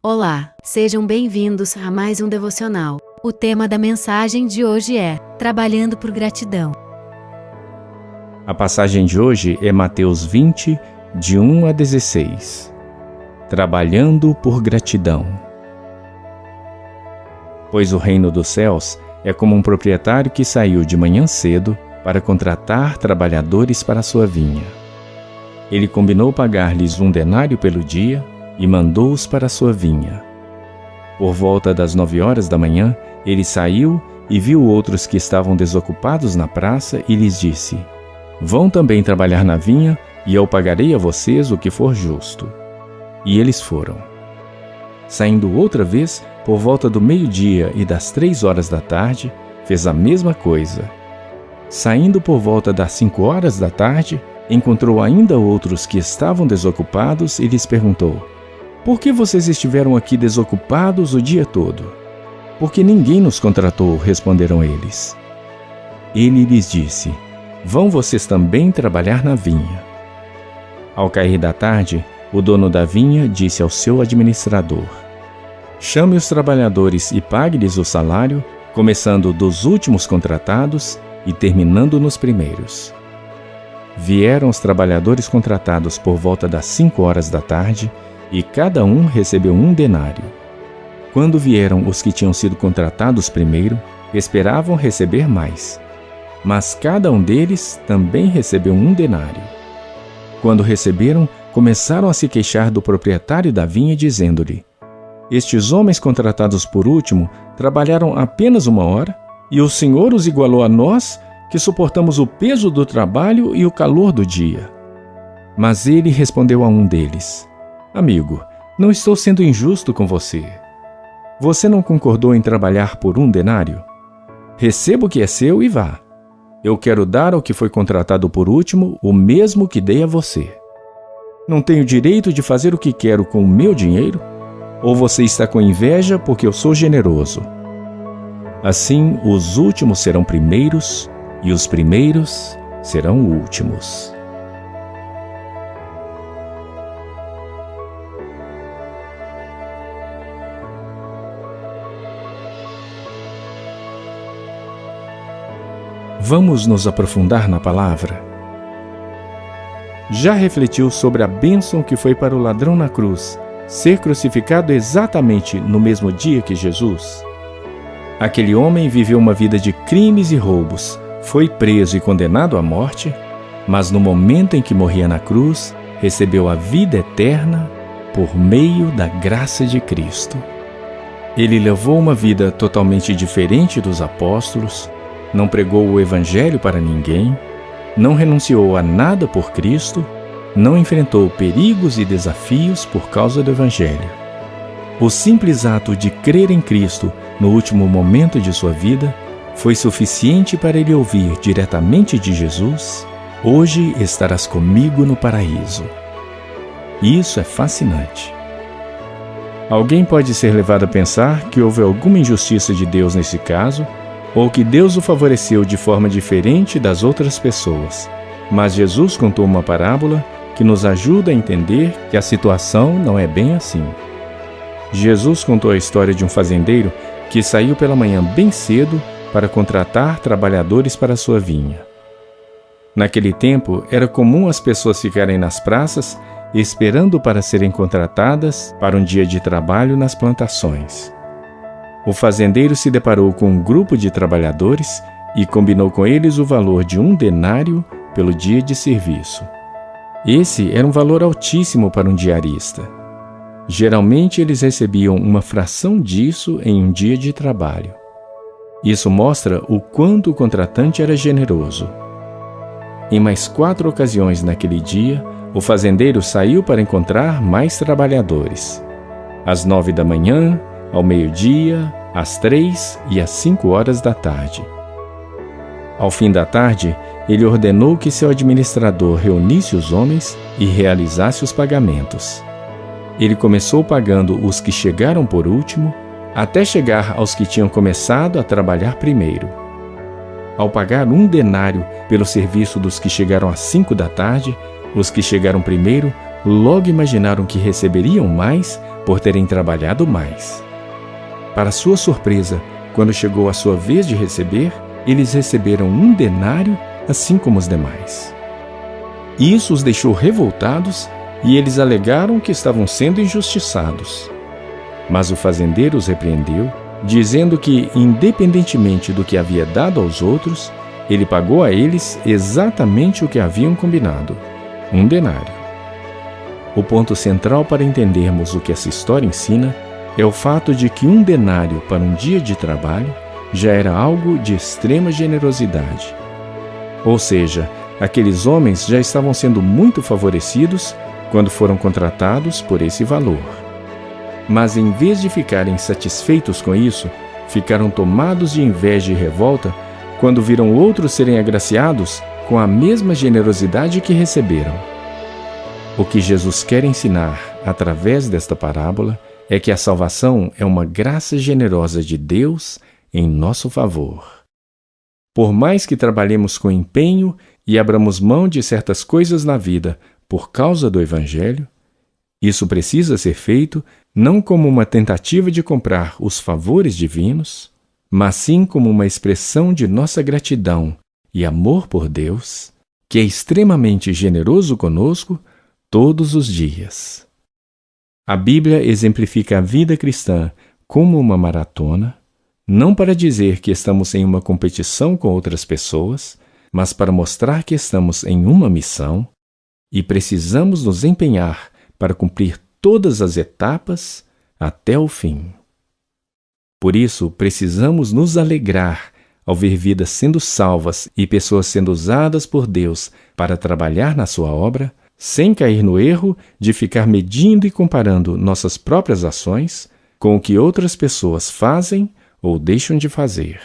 Olá, sejam bem-vindos a mais um devocional. O tema da mensagem de hoje é Trabalhando por Gratidão. A passagem de hoje é Mateus 20, de 1 a 16. Trabalhando por gratidão. Pois o reino dos céus é como um proprietário que saiu de manhã cedo para contratar trabalhadores para a sua vinha. Ele combinou pagar-lhes 1 denário pelo dia e mandou-os para a sua vinha. Por volta das 9 horas da manhã, ele saiu e viu outros que estavam desocupados na praça e lhes disse: Vão também trabalhar na vinha, e eu pagarei a vocês o que for justo. E eles foram. Saindo outra vez, por volta do meio-dia e das 3 horas da tarde, fez a mesma coisa. Saindo por volta das 5 horas da tarde, encontrou ainda outros que estavam desocupados e lhes perguntou: Por que vocês estiveram aqui desocupados o dia todo? Porque ninguém nos contratou, responderam eles. Ele lhes disse: Vão vocês também trabalhar na vinha. Ao cair da tarde, o dono da vinha disse ao seu administrador: Chame os trabalhadores e pague-lhes o salário, começando dos últimos contratados e terminando nos primeiros. Vieram os trabalhadores contratados por volta das 5 horas da tarde, e cada um recebeu 1 denário. Quando vieram os que tinham sido contratados primeiro, esperavam receber mais. Mas cada um deles também recebeu 1 denário. Quando receberam, começaram a se queixar do proprietário da vinha, dizendo-lhe: Estes homens contratados por último trabalharam apenas 1 hora, e o Senhor os igualou a nós, que suportamos o peso do trabalho e o calor do dia. Mas ele respondeu a um deles: Amigo, não estou sendo injusto com você. Você não concordou em trabalhar por 1 denário? Receba o que é seu e vá. Eu quero dar ao que foi contratado por último o mesmo que dei a você. Não tenho direito de fazer o que quero com o meu dinheiro? Ou você está com inveja porque eu sou generoso? Assim, os últimos serão primeiros, e os primeiros serão últimos. Vamos nos aprofundar na palavra? Já refletiu sobre a bênção que foi para o ladrão na cruz ser crucificado exatamente no mesmo dia que Jesus? Aquele homem viveu uma vida de crimes e roubos, foi preso e condenado à morte, mas no momento em que morria na cruz, recebeu a vida eterna por meio da graça de Cristo. Ele levou uma vida totalmente diferente dos apóstolos, não pregou o Evangelho para ninguém, não renunciou a nada por Cristo, não enfrentou perigos e desafios por causa do Evangelho. O simples ato de crer em Cristo no último momento de sua vida foi suficiente para ele ouvir diretamente de Jesus: Hoje estarás comigo no paraíso. Isso é fascinante. Alguém pode ser levado a pensar que houve alguma injustiça de Deus nesse caso, ou que Deus o favoreceu de forma diferente das outras pessoas. Mas Jesus contou uma parábola que nos ajuda a entender que a situação não é bem assim. Jesus contou a história de um fazendeiro que saiu pela manhã bem cedo para contratar trabalhadores para a sua vinha. Naquele tempo, era comum as pessoas ficarem nas praças esperando para serem contratadas para um dia de trabalho nas plantações. O fazendeiro se deparou com um grupo de trabalhadores e combinou com eles o valor de 1 denário pelo dia de serviço. Esse era um valor altíssimo para um diarista. Geralmente eles recebiam uma fração disso em um dia de trabalho. Isso mostra o quanto o contratante era generoso. Em mais 4 ocasiões naquele dia, o fazendeiro saiu para encontrar mais trabalhadores. Às 9 da manhã, ao meio-dia, às 3 e às 5 horas da tarde. Ao fim da tarde, ele ordenou que seu administrador reunisse os homens e realizasse os pagamentos. Ele começou pagando os que chegaram por último, até chegar aos que tinham começado a trabalhar primeiro. Ao pagar 1 denário pelo serviço dos que chegaram às 5 da tarde, os que chegaram primeiro logo imaginaram que receberiam mais por terem trabalhado mais. Para sua surpresa, quando chegou a sua vez de receber, eles receberam 1 denário, assim como os demais. Isso os deixou revoltados e eles alegaram que estavam sendo injustiçados. Mas o fazendeiro os repreendeu, dizendo que, independentemente do que havia dado aos outros, ele pagou a eles exatamente o que haviam combinado: 1 denário. O ponto central para entendermos o que essa história ensina é o fato de que 1 denário para um dia de trabalho já era algo de extrema generosidade. Ou seja, aqueles homens já estavam sendo muito favorecidos quando foram contratados por esse valor. Mas em vez de ficarem satisfeitos com isso, ficaram tomados de inveja e revolta quando viram outros serem agraciados com a mesma generosidade que receberam. O que Jesus quer ensinar através desta parábola é que a salvação é uma graça generosa de Deus em nosso favor. Por mais que trabalhemos com empenho e abramos mão de certas coisas na vida por causa do Evangelho, isso precisa ser feito não como uma tentativa de comprar os favores divinos, mas sim como uma expressão de nossa gratidão e amor por Deus, que é extremamente generoso conosco todos os dias. A Bíblia exemplifica a vida cristã como uma maratona, não para dizer que estamos em uma competição com outras pessoas, mas para mostrar que estamos em uma missão e precisamos nos empenhar para cumprir todas as etapas até o fim. Por isso, precisamos nos alegrar ao ver vidas sendo salvas e pessoas sendo usadas por Deus para trabalhar na sua obra, sem cair no erro de ficar medindo e comparando nossas próprias ações com o que outras pessoas fazem ou deixam de fazer.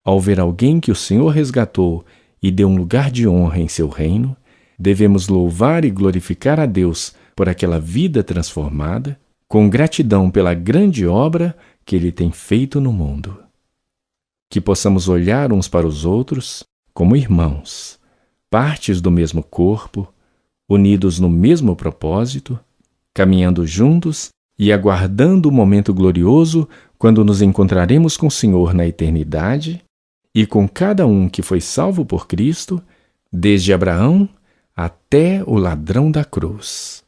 Ao ver alguém que o Senhor resgatou e deu um lugar de honra em seu reino, devemos louvar e glorificar a Deus por aquela vida transformada, com gratidão pela grande obra que Ele tem feito no mundo. Que possamos olhar uns para os outros como irmãos, partes do mesmo corpo, unidos no mesmo propósito, caminhando juntos e aguardando o momento glorioso quando nos encontraremos com o Senhor na eternidade e com cada um que foi salvo por Cristo, desde Abraão até o ladrão da cruz.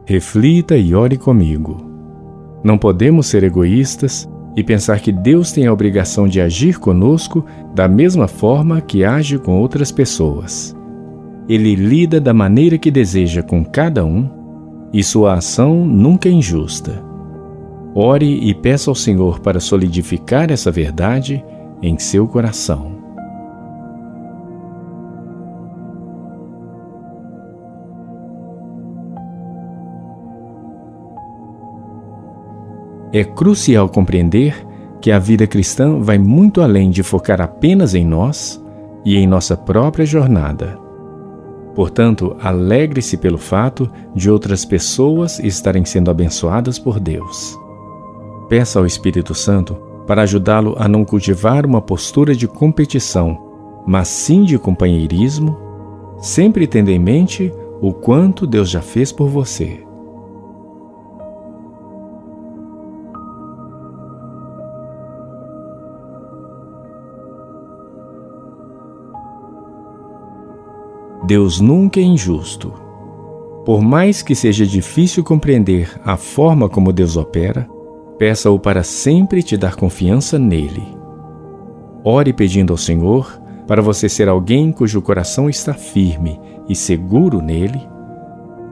Reflita e ore comigo. Não podemos ser egoístas e pensar que Deus tem a obrigação de agir conosco da mesma forma que age com outras pessoas. Ele lida da maneira que deseja com cada um e sua ação nunca é injusta. Ore e peça ao Senhor para solidificar essa verdade em seu coração. É crucial compreender que a vida cristã vai muito além de focar apenas em nós e em nossa própria jornada. Portanto, alegre-se pelo fato de outras pessoas estarem sendo abençoadas por Deus. Peça ao Espírito Santo para ajudá-lo a não cultivar uma postura de competição, mas sim de companheirismo, sempre tendo em mente o quanto Deus já fez por você. Deus nunca é injusto. Por mais que seja difícil compreender a forma como Deus opera, peça-o para sempre te dar confiança nele. Ore pedindo ao Senhor para você ser alguém cujo coração está firme e seguro nele,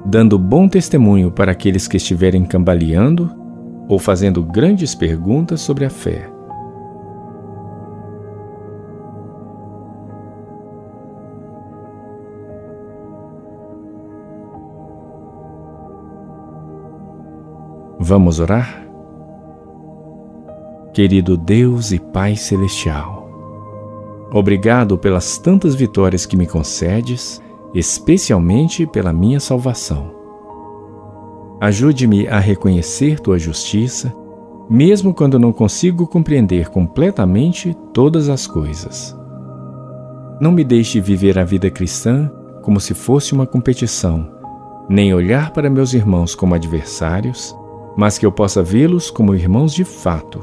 dando bom testemunho para aqueles que estiverem cambaleando ou fazendo grandes perguntas sobre a fé. Vamos orar? Querido Deus e Pai Celestial, obrigado pelas tantas vitórias que me concedes, especialmente pela minha salvação. Ajude-me a reconhecer Tua justiça mesmo quando não consigo compreender completamente todas as coisas. Não me deixe viver a vida cristã como se fosse uma competição, nem olhar para meus irmãos como adversários, mas que eu possa vê-los como irmãos de fato,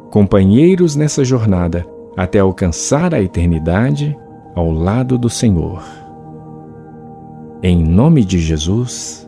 companheiros nessa jornada até alcançar a eternidade ao lado do Senhor. Em nome de Jesus.